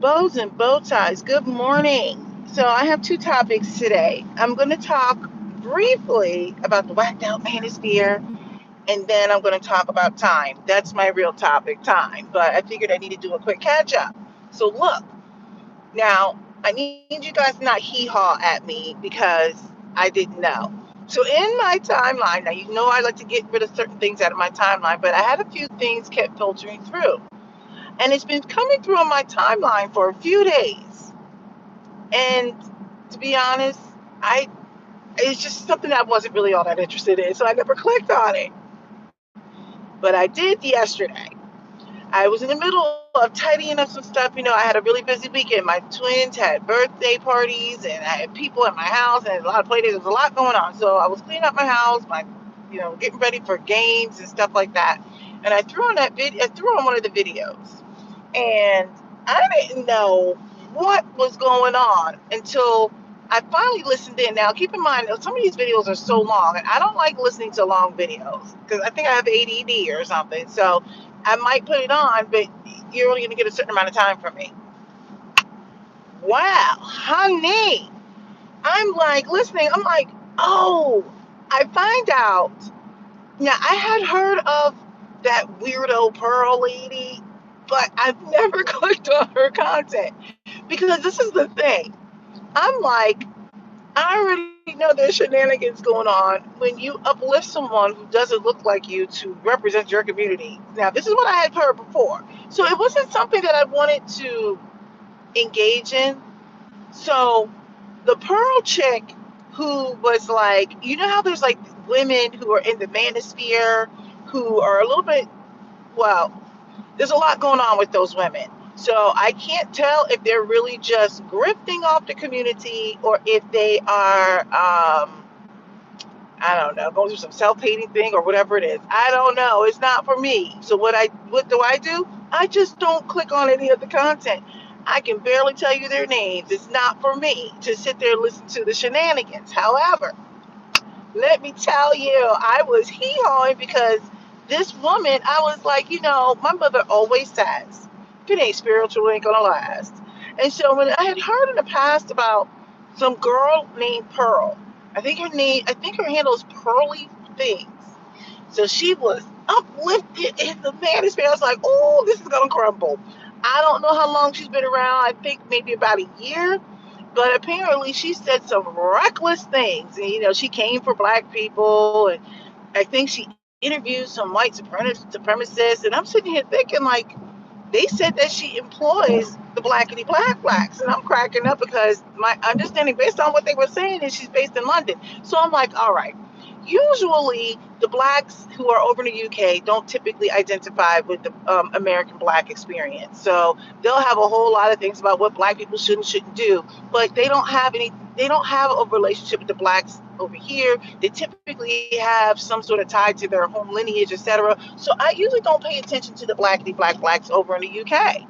Bows and bow ties, good morning. So, I have two topics today. I'm going to talk briefly about the whacked out manosphere, and then I'm going to talk about time. That's my real topic, time. But I figured I need to do a quick catch up. So, look, now I need you guys to not hee haw at me because I didn't know. So, in my timeline, now you know I like to get rid of certain things out of my timeline, but I had a few things kept filtering through. And it's been coming through on my timeline for a few days. And to be honest, I it's just something I wasn't really all that interested in, so I never clicked on it. But I did yesterday. I was in the middle of tidying up some stuff. I had a really busy weekend. My twins had birthday parties, and I had people at my house, and a lot of play dates. There was a lot going on. So I was cleaning up my house, getting ready for games and stuff like that. And I threw on that video. I threw on one of the videos, and I didn't know what was going on until I finally listened in. Now, keep in mind, some of these videos are so long, and I don't like listening to long videos because I think I have ADD or something. So I might put it on, but you're only going to get a certain amount of time from me. Wow, honey. I'm like listening. I'm like, oh, I find out. Now, I had heard of that weirdo Pearl lady, but I've never clicked on her content because this is the thing. I'm like, I already know there's shenanigans going on when you uplift someone who doesn't look like you to represent your community. Now, this is what I had heard before. So it wasn't something that I wanted to engage in. So the Pearl chick who was like, you know how there's like women who are in the manosphere who are a little bit, well, there's a lot going on with those women. So I can't tell if they're really just grifting off the community or if they are, I don't know, going through some self-hating thing or whatever it is. I don't know. It's not for me. So what do I do? I just don't click on any of the content. I can barely tell you their names. It's not for me to sit there and listen to the shenanigans. However, let me tell you, I was hee-hawing because this woman, I was like, my mother always says, if it ain't spiritual, it ain't gonna last. And so when I had heard in the past about some girl named Pearl, I think her handle is Pearly Things. So she was uplifted in the manosphere. I was like, oh, this is gonna crumble. I don't know how long she's been around. I think maybe about a year. But apparently she said some reckless things. And, she came for black people. And I think she interviewed some white supremacists. And I'm sitting here thinking, like, they said that she employs the blackity black blacks. And I'm cracking up because my understanding, based on what they were saying, is she's based in London. So I'm like, all right. Usually, the blacks who are over in the UK don't typically identify with the American black experience. So they'll have a whole lot of things about what black people should and shouldn't do, but they don't have any. They don't have a relationship with the blacks over here. They typically have some sort of tie to their home lineage, etc. So I usually don't pay attention to the blackity black blacks over in the UK.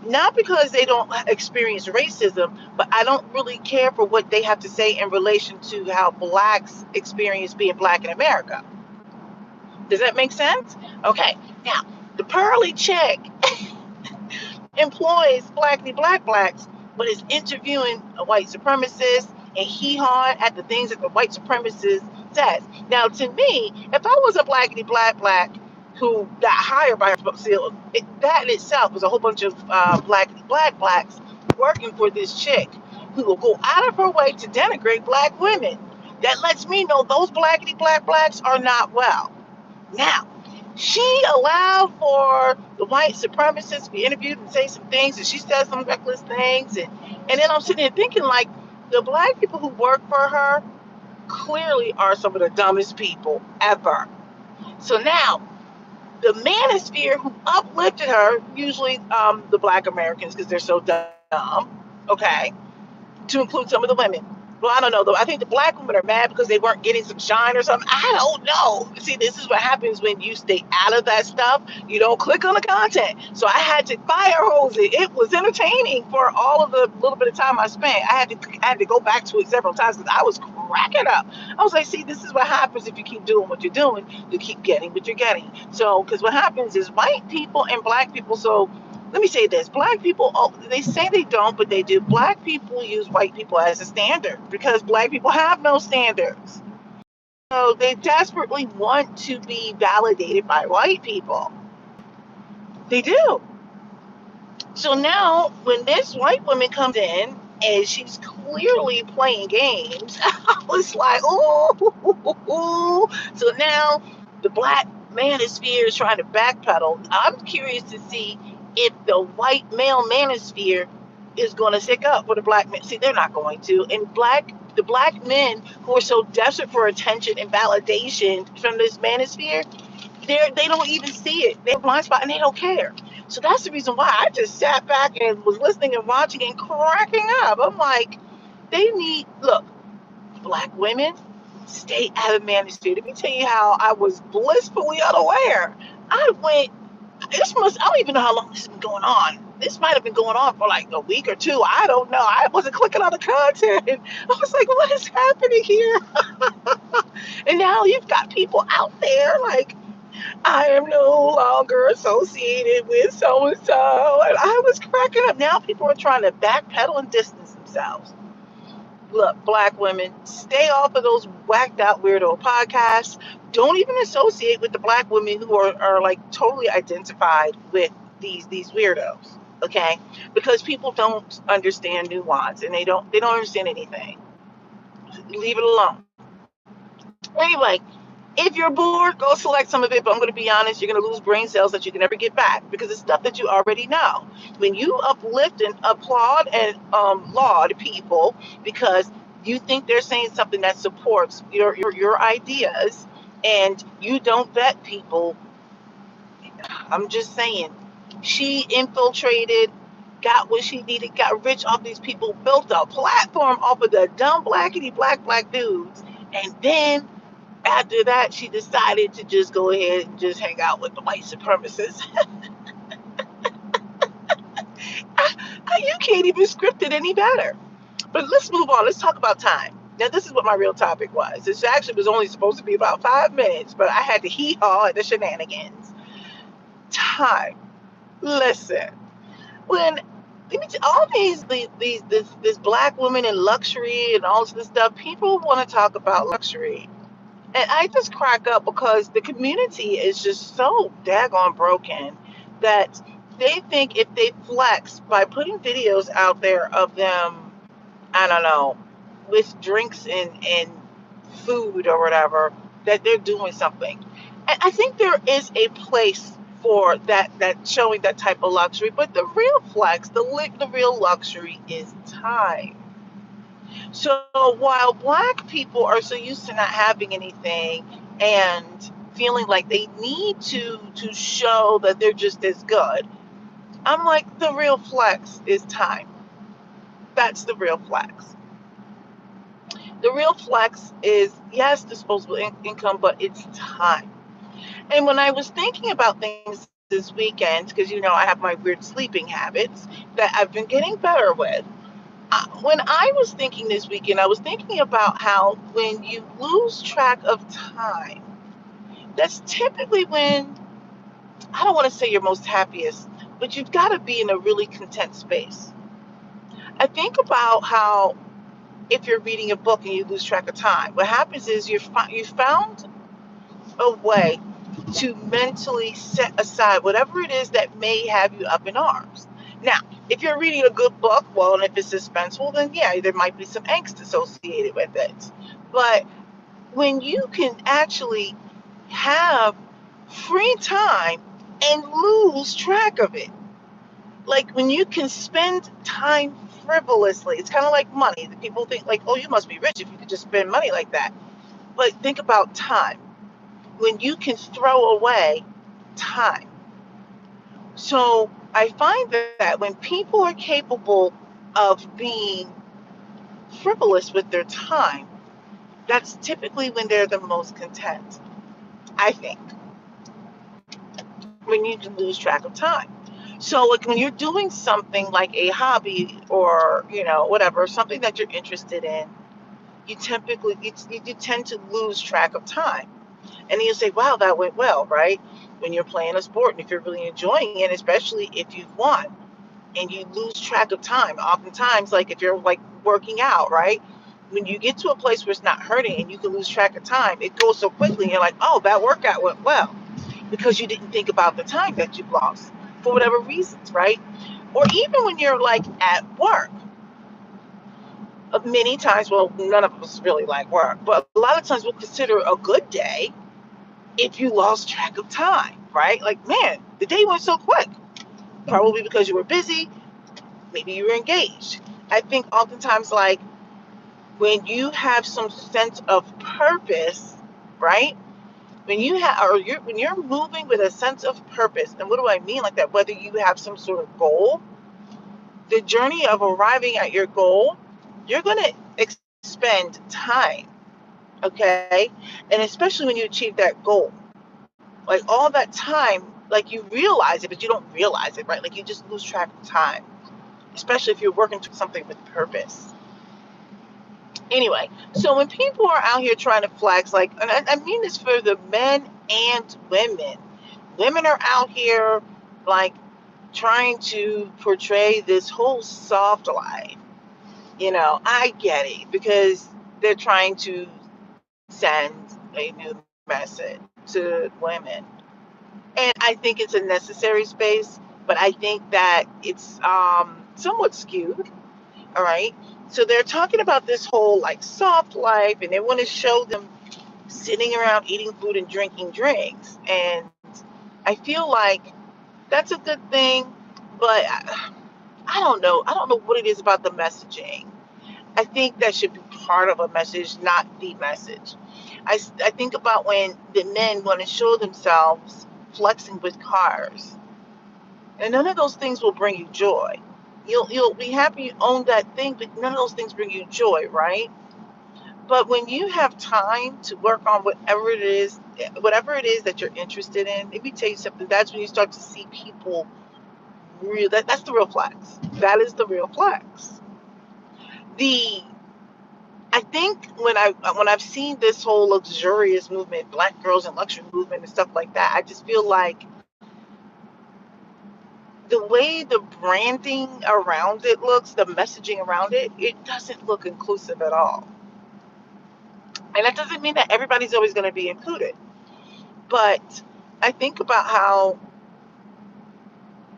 Not because they don't experience racism, but I don't really care for what they have to say in relation to how blacks experience being black in America. Does that make sense? Okay. Now, the pearly chick employs blackity black blacks, but is interviewing a white supremacist and hee hawing at the things that the white supremacist says. Now, to me, if I was a blackity black black who got hired by her, that in itself was a whole bunch of blackity black blacks working for this chick who will go out of her way to denigrate black women. That lets me know those blackity black blacks are not well. Now, she allowed for the white supremacists to be interviewed and say some things, and she said some reckless things, and then I'm sitting there thinking, like, the black people who work for her clearly are some of the dumbest people ever. So now, the manosphere who uplifted her, usually the black Americans because they're so dumb, okay, to include some of the women. Well, I don't know though. I think the black women are mad because they weren't getting some shine or something. I don't know. See, this is what happens when you stay out of that stuff. You don't click on the content. So I had to fire hose it. It was entertaining for all of the little bit of time I spent. I had to go back to it several times because I was cracking up. I was like, see, this is what happens if you keep doing what you're doing. You keep getting what you're getting. So, because what happens is white people and black people. So let me say this. Black people, oh, they say they don't, but they do. Black people use white people as a standard because black people have no standards. So they desperately want to be validated by white people. They do. So now, when this white woman comes in and she's clearly playing games, I was like, ooh. So now the black manosphere is trying to backpedal. I'm curious to see if the white male manosphere is going to stick up for the black men. See, they're not going to. And the black men who are so desperate for attention and validation from this manosphere, they don't even see it. They're blind spot and they don't care. So that's the reason why I just sat back and was listening and watching and cracking up. I'm like, they need, look, black women, stay out of manosphere. Let me tell you how I was blissfully unaware. I went, I don't even know how long this has been going on. This might have been going on for like a week or two. I don't know. I wasn't clicking on the content. I was like, what is happening here? And now you've got people out there like, I am no longer associated with so and so. And I was cracking up. Now people are trying to backpedal and distance themselves. Look, black women, stay off of those whacked out weirdo podcasts. Don't even associate with the black women who are like totally identified with these weirdos. Okay? Because people don't understand nuance and they don't understand anything. Leave it alone. Anyway, if you're bored, go select some of it. But I'm going to be honest, you're going to lose brain cells that you can never get back because it's stuff that you already know. When you uplift and applaud and laud people because you think they're saying something that supports your ideas, and you don't vet people, I'm just saying, she infiltrated, got what she needed, got rich off these people, built a platform off of the dumb blackity black dudes, and then after that, she decided to just go ahead and just hang out with the white supremacists. You can't even script it any better. But let's move on. Let's talk about time. Now, this is what my real topic was. This actually was only supposed to be about 5 minutes, but I had to hee-haw at the shenanigans. Time. Listen, when all this black woman in luxury and all this stuff, people want to talk about luxury. And I just crack up because the community is just so daggone broken that they think if they flex by putting videos out there of them, I don't know, with drinks and food or whatever, that they're doing something. And I think there is a place for that showing that type of luxury, but the real flex, the real luxury is time. So while black people are so used to not having anything and feeling like they need to show that they're just as good, I'm like, the real flex is time. That's the real flex. The real flex is, yes, disposable income, but it's time. And when I was thinking about things this weekend, because I have my weird sleeping habits that I've been getting better with. When I was thinking this weekend, I was thinking about how when you lose track of time, that's typically when, I don't want to say you're most happiest, but you've got to be in a really content space. I think about how if you're reading a book and you lose track of time, what happens is you found a way to mentally set aside whatever it is that may have you up in arms. Now, if you're reading a good book, well, and if it's suspenseful, then yeah, there might be some angst associated with it. But when you can actually have free time and lose track of it, like when you can spend time frivolously, it's kind of like money. People think like, oh, you must be rich if you could just spend money like that. But think about time. When you can throw away time. So I find that when people are capable of being frivolous with their time, that's typically when they're the most content, I think, when you can lose track of time. So like when you're doing something like a hobby or, whatever, something that you're interested in, you tend to lose track of time. And you say, wow, that went well, right? when you're playing a sport and if you're really enjoying it, especially if you've won and you lose track of time. Oftentimes, like if you're like working out, right? When you get to a place where it's not hurting and you can lose track of time, it goes so quickly and you're like, oh, that workout went well because you didn't think about the time that you lost for whatever reasons, right? Or even when you're like at work, many times, well, none of us really like work, but a lot of times we'll consider a good day if you lost track of time, right? Like, man, the day went so quick. Probably because you were busy, maybe you were engaged. I think oftentimes, like, when you have some sense of purpose, right? When you have, or you're, when you're moving with a sense of purpose, and what do I mean like that? Whether you have some sort of goal, the journey of arriving at your goal, you're going to expend time, okay? And especially when you achieve that goal, like all that time, like you realize it, but you don't realize it, right? Like you just lose track of time, especially if you're working towards something with purpose. Anyway, so when people are out here trying to flex, like, and I mean this for the men and women, women are out here like trying to portray this whole soft life. I get it because they're trying to send a new message to women. And I think it's a necessary space, but I think that it's somewhat skewed. All right. So they're talking about this whole like soft life, and they want to show them sitting around eating food and drinking drinks. And I feel like that's a good thing, but I don't know. I don't know what it is about the messaging. I think that should be part of a message, not the message. I think about when the men want to show themselves flexing with cars, and none of those things will bring you joy. You'll be happy you own that thing, but none of those things bring you joy, right? But when you have time to work on whatever it is that you're interested in, let me tell you something. That's when you start to see people real. That's the real flex. That is the real flex. The I think when I've seen this whole luxurious movement, Black girls and luxury movement and stuff like that, I just feel like the way the branding around it looks, the messaging around it, it doesn't look inclusive at all. And that doesn't mean that everybody's always going to be included. But I think about how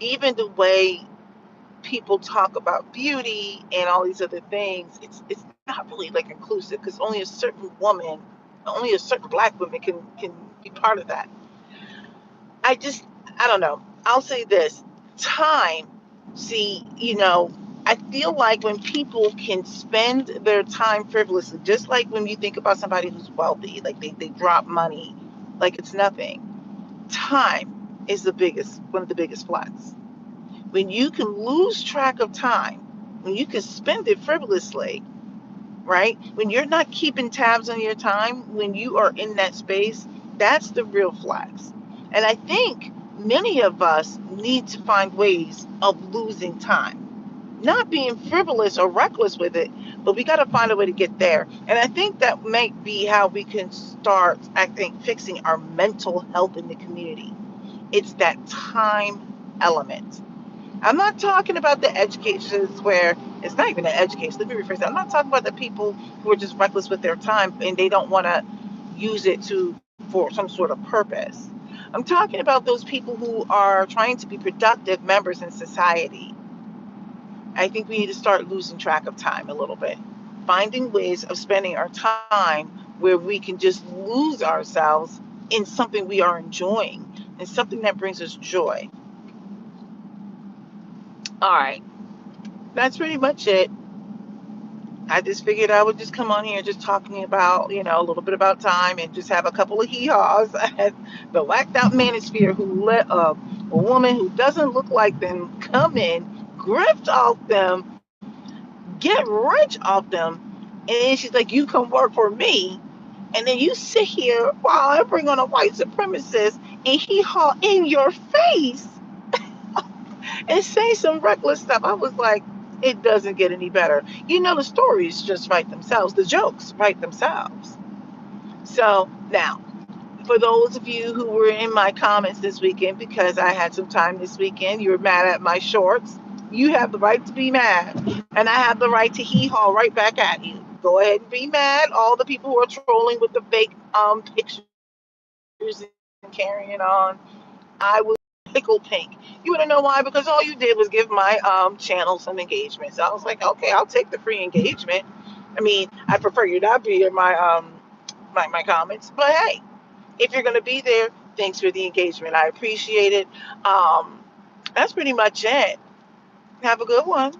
even the way people talk about beauty and all these other things, it's not really like inclusive because only a certain Black woman can be part of that. I just, I don't know. I'll say this time. See, I feel like when people can spend their time frivolously, just like when you think about somebody who's wealthy, like they drop money like it's nothing. Time is one of the biggest floods. When you can lose track of time, when you can spend it frivolously, right? When you're not keeping tabs on your time, when you are in that space, that's the real flex. And I think many of us need to find ways of losing time. Not being frivolous or reckless with it, but we got to find a way to get there. And I think that might be how we can start, I think, fixing our mental health in the community. It's that time element. I'm not talking about the edge cases where it's not even an edge case. Let me rephrase that. I'm not talking about the people who are just reckless with their time and they don't want to use it for some sort of purpose. I'm talking about those people who are trying to be productive members in society. I think we need to start losing track of time a little bit, finding ways of spending our time where we can just lose ourselves in something we are enjoying and something that brings us joy. All right, that's pretty much it. I just figured I would just come on here just talking about, a little bit about time and just have a couple of hee-haws at the whacked out manosphere who let a woman who doesn't look like them come in, grift off them, get rich off them, and then she's like, you come work for me. And then you sit here while I bring on a white supremacist and hee-haw in your face and say some reckless stuff. I was like, it doesn't get any better. The stories just write themselves. The jokes write themselves. So now, For those of you who were in my comments this weekend, because I had some time this weekend, you were mad at my shorts. You have the right to be mad, and I have the right to hee-haw right back at you. Go ahead and be mad. All the people who are trolling with the fake pictures and carrying on, I was pickle pink. You want to know why? Because all you did was give my channel some engagement. So I was like, okay, I'll take the free engagement. I mean, I prefer you not be in my comments, but hey, if you're going to be there, thanks for the engagement. I appreciate it. That's pretty much it. Have a good one.